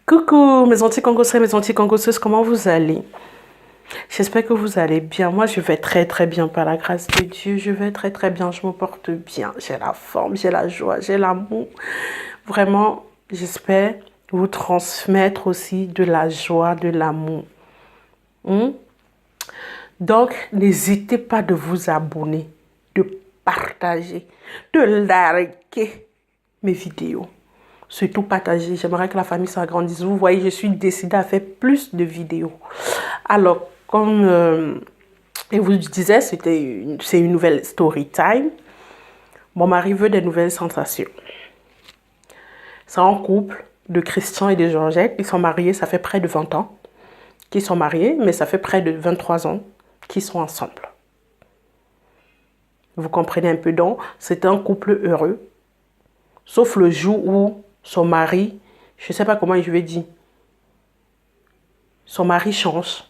Coucou mes anti-congossais, mes anti-congosseuses, comment vous allez? J'espère que vous allez bien. Moi, je vais très très bien par la grâce de Dieu. Je vais très très bien, je me porte bien. J'ai la forme, j'ai la joie, j'ai l'amour. Vraiment, j'espère vous transmettre aussi de la joie, de l'amour. Hmm? Donc, n'hésitez pas de vous abonner, de partager, de liker mes vidéos. Surtout partager. J'aimerais que la famille s'agrandisse. Vous voyez, je suis décidée à faire plus de vidéos. Alors, comme je vous disais, c'est une nouvelle story time. Mon mari veut des nouvelles sensations. C'est un couple de Christian et de Georgette. Ils sont mariés, ça fait près de 20 ans qu'ils sont mariés, mais ça fait près de 23 ans qu'ils sont ensemble. Vous comprenez un peu donc, c'est un couple heureux. Sauf le jour où son mari, je ne sais pas comment je vais dire, son mari change.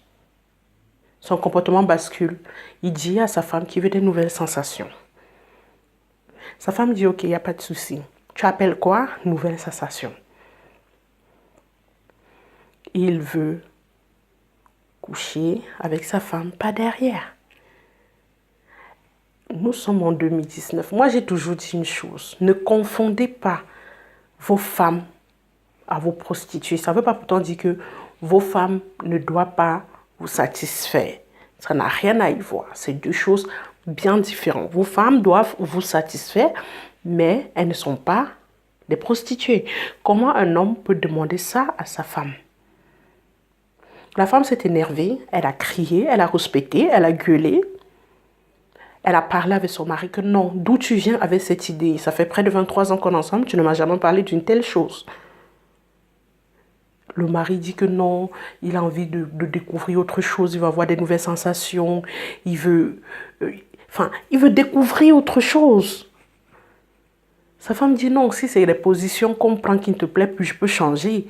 Son comportement bascule. Il dit à sa femme qu'il veut des nouvelles sensations. Sa femme dit, ok, il n'y a pas de souci. Tu appelles quoi? Nouvelles sensations. Il veut coucher avec sa femme, pas derrière. Nous sommes en 2019. Moi, j'ai toujours dit une chose. Ne confondez pas vos femmes à vos prostituées. Ça ne veut pas pourtant dire que vos femmes ne doivent pas vous satisfaire. Ça n'a rien à y voir. C'est deux choses bien différentes. Vos femmes doivent vous satisfaire, mais elles ne sont pas des prostituées. Comment un homme peut demander ça à sa femme? La femme s'est énervée, elle a crié, elle a rouspété, elle a gueulé. Elle a parlé avec son mari que non, d'où tu viens avec cette idée? Ça fait près de 23 ans qu'on est ensemble, tu ne m'as jamais parlé d'une telle chose. Le mari dit que non, il a envie de découvrir autre chose, il va avoir des nouvelles sensations, il veut découvrir autre chose. Sa femme dit non, si c'est les positions qu'on prend qui ne te plaît plus, je peux changer.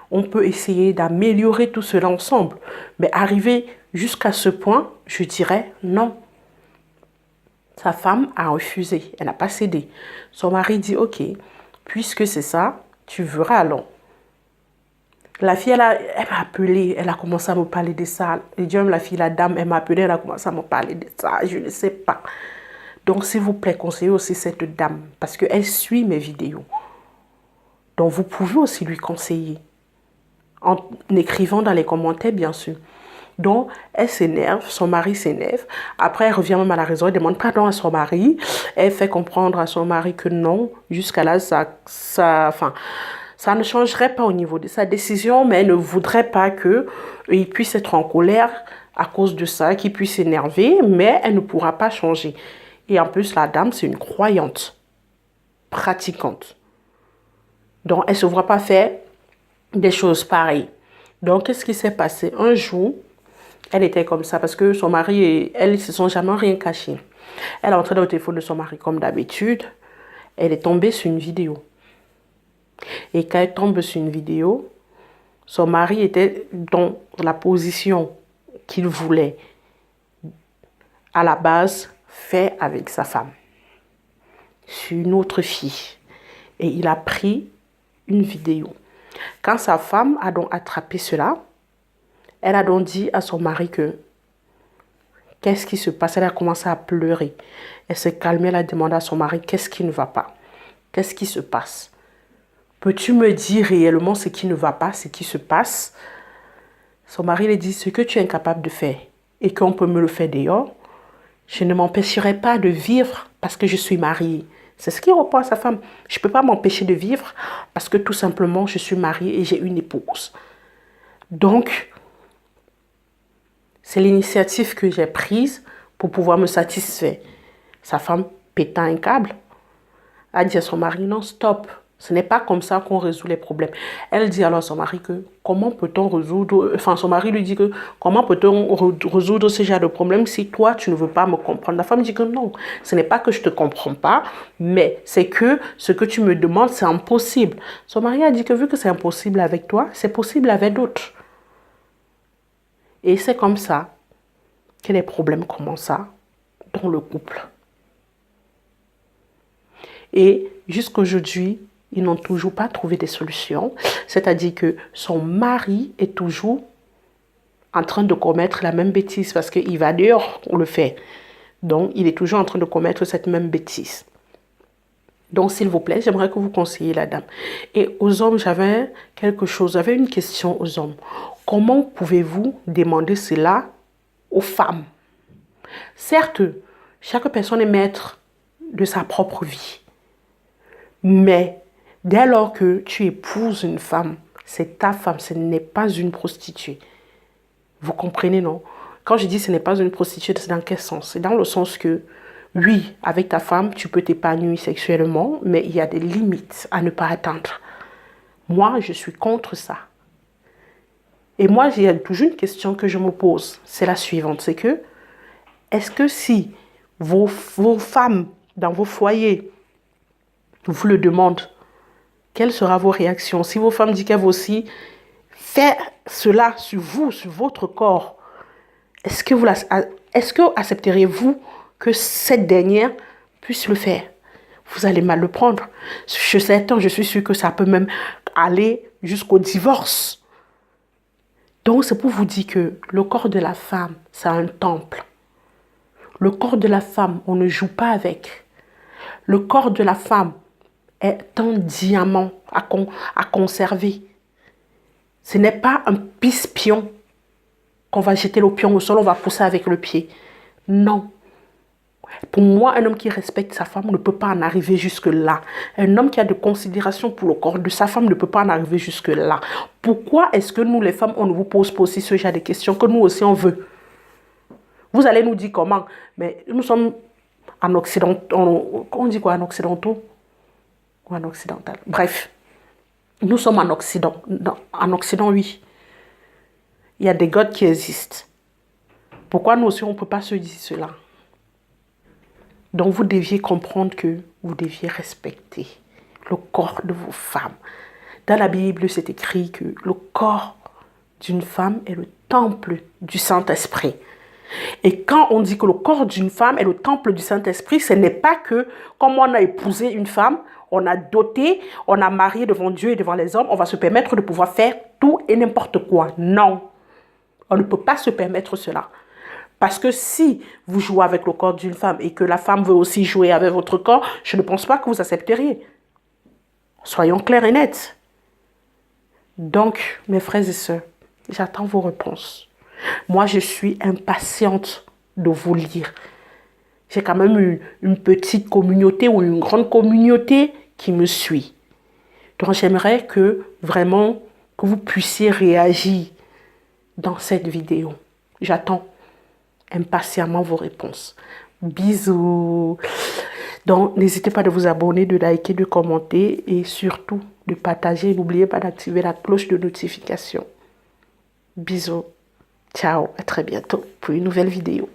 On peut essayer d'améliorer tout cela ensemble. Mais arriver jusqu'à ce point, je dirais non. Sa femme a refusé, elle n'a pas cédé. Son mari dit ok, puisque c'est ça, tu verras alors. La fille, elle m'a appelé, elle a commencé à me parler de ça. Et Dieu, la fille, la dame, elle m'a appelé, elle a commencé à me parler de ça. Je ne sais pas. Donc, s'il vous plaît, conseillez aussi cette dame parce qu'elle suit mes vidéos. Donc, vous pouvez aussi lui conseiller en écrivant dans les commentaires, bien sûr. Donc, elle s'énerve, son mari s'énerve. Après, elle revient même à la raison, elle demande pardon à son mari. Elle fait comprendre à son mari que non, jusqu'à là, ça ne changerait pas au niveau de sa décision, mais elle ne voudrait pas qu'il puisse être en colère à cause de ça, qu'il puisse s'énerver, mais elle ne pourra pas changer. Et en plus, la dame, c'est une croyante, pratiquante. Donc, elle ne se voit pas faire des choses pareilles. Donc, qu'est-ce qui s'est passé? Un jour, elle était comme ça parce que son mari et elle ne se sont jamais rien cachés. Elle est entrée dans le téléphone de son mari comme d'habitude. Elle est tombée sur une vidéo. Et quand elle tombe sur une vidéo, son mari était dans la position qu'il voulait à la base faire avec sa femme. Sur une autre fille. Et il a pris une vidéo. Quand sa femme a donc attrapé cela, elle a donc dit à son mari que qu'est-ce qui se passe? Elle a commencé à pleurer. Elle s'est calmée, elle a demandé à son mari qu'est-ce qui ne va pas? Qu'est-ce qui se passe? Peux-tu me dire réellement ce qui ne va pas, ce qui se passe? Son mari lui dit ce que tu es incapable de faire et qu'on peut me le faire dehors, je ne m'empêcherai pas de vivre parce que je suis mariée. C'est ce qu'il répond à sa femme. Je ne peux pas m'empêcher de vivre parce que tout simplement je suis mariée et j'ai une épouse. Donc, c'est l'initiative que j'ai prise pour pouvoir me satisfaire. Sa femme, pétant un câble, a dit à son mari, non, stop. Ce n'est pas comme ça qu'on résout les problèmes. Elle dit alors à son mari que comment peut-on résoudre, enfin son mari lui dit que comment peut-on résoudre ce genre de problème si toi tu ne veux pas me comprendre. La femme dit que non, ce n'est pas que je ne te comprends pas, mais c'est que ce que tu me demandes c'est impossible. Son mari a dit que vu que c'est impossible avec toi, c'est possible avec d'autres. Et c'est comme ça que les problèmes commencent dans le couple. Et jusqu'aujourd'hui, ils n'ont toujours pas trouvé des solutions. C'est-à-dire que son mari est toujours en train de commettre la même bêtise parce qu'il va dehors, on le fait. Donc, il est toujours en train de commettre cette même bêtise. Donc, s'il vous plaît, j'aimerais que vous conseilliez la dame. Et aux hommes, j'avais une question aux hommes. Comment pouvez-vous demander cela aux femmes? Certes, chaque personne est maître de sa propre vie. Mais dès lors que tu épouses une femme, c'est ta femme, ce n'est pas une prostituée. Vous comprenez, non? Quand je dis ce n'est pas une prostituée, c'est dans quel sens? C'est dans le sens que, oui, avec ta femme, tu peux t'épanouir sexuellement, mais il y a des limites à ne pas atteindre. Moi, je suis contre ça. Et moi, il y a toujours une question que je me pose. C'est la suivante, c'est que, est-ce que si vos femmes dans vos foyers vous le demandent, quelles seront vos réactions? Si vos femmes disent qu'elles vont aussi faire cela sur vous, sur votre corps, est-ce que accepteriez-vous que cette dernière puisse le faire? Vous allez mal le prendre. Je suis sûre que ça peut même aller jusqu'au divorce. Donc, c'est pour vous dire que le corps de la femme, c'est un temple. Le corps de la femme, on ne joue pas avec. Le corps de la femme est un diamant à conserver. Ce n'est pas un pisse-pion qu'on va jeter le pion au sol, on va pousser avec le pied. Non. Pour moi, un homme qui respecte sa femme ne peut pas en arriver jusque-là. Un homme qui a de considération pour le corps de sa femme ne peut pas en arriver jusque-là. Pourquoi est-ce que nous, les femmes, on ne vous pose pas aussi ce genre de questions que nous aussi on veut? Vous allez nous dire comment? Mais nous sommes en Occident. On dit quoi en Occidentaux? Ou en occidental? Bref, nous sommes en Occident. En Occident, oui. Il y a des gods qui existent. Pourquoi nous aussi, on ne peut pas se dire cela? Donc, vous deviez comprendre que vous deviez respecter le corps de vos femmes. Dans la Bible, c'est écrit que le corps d'une femme est le temple du Saint-Esprit. Et quand on dit que le corps d'une femme est le temple du Saint-Esprit, ce n'est pas que, comme on a épousé une femme, on a doté, on a marié devant Dieu et devant les hommes, on va se permettre de pouvoir faire tout et n'importe quoi. Non, on ne peut pas se permettre cela. Parce que si vous jouez avec le corps d'une femme et que la femme veut aussi jouer avec votre corps, je ne pense pas que vous accepteriez. Soyons clairs et nets. Donc, mes frères et sœurs, j'attends vos réponses. Moi, je suis impatiente de vous lire. J'ai quand même une petite communauté ou une grande communauté qui me suit. Donc, j'aimerais que vraiment que vous puissiez réagir dans cette vidéo. J'attends impatiemment vos réponses. Bisous. Donc, n'hésitez pas de vous abonner, de liker, de commenter et surtout de partager. N'oubliez pas d'activer la cloche de notification. Bisous. Ciao, à très bientôt pour une nouvelle vidéo.